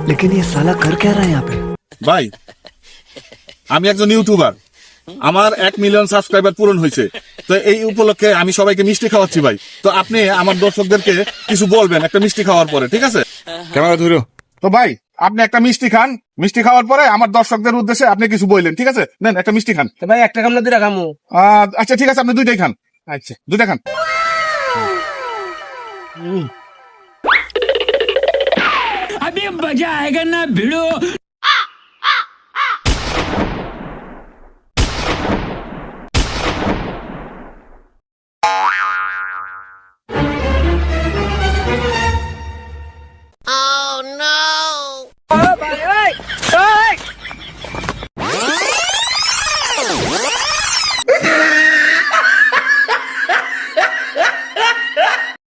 लेकिन ये साला कर क्या रहा है यहाँ पे? ভাই আমি একজন ইউটিউবার, আমার 1 মিলিয়ন সাবস্ক্রাইবার পূরণ হয়েছে। তো এই উপলক্ষে আমি সবাইকে মিষ্টি খাওয়াচ্ছি ভাই। তো আপনি আমার দর্শকদেরকে কিছু বলবেন একটা মিষ্টি খাওয়ার পরে, ঠিক আছে? ক্যামেরা ধরো। তো ভাই আপনি একটা মিষ্টি খান, মিষ্টি খাওয়ার পরে আমার দর্শকদের উদ্দেশ্যে আপনি কিছু বললেন, ঠিক আছে? নেন একটা মিষ্টি খান। ভাই একটা কামলা দিয়ে রাখামু। আচ্ছা ঠিক আছে, আপনি দুইটাই খান। আচ্ছা দুইটা খান। अभी मजा आएगा ना भिड़ो।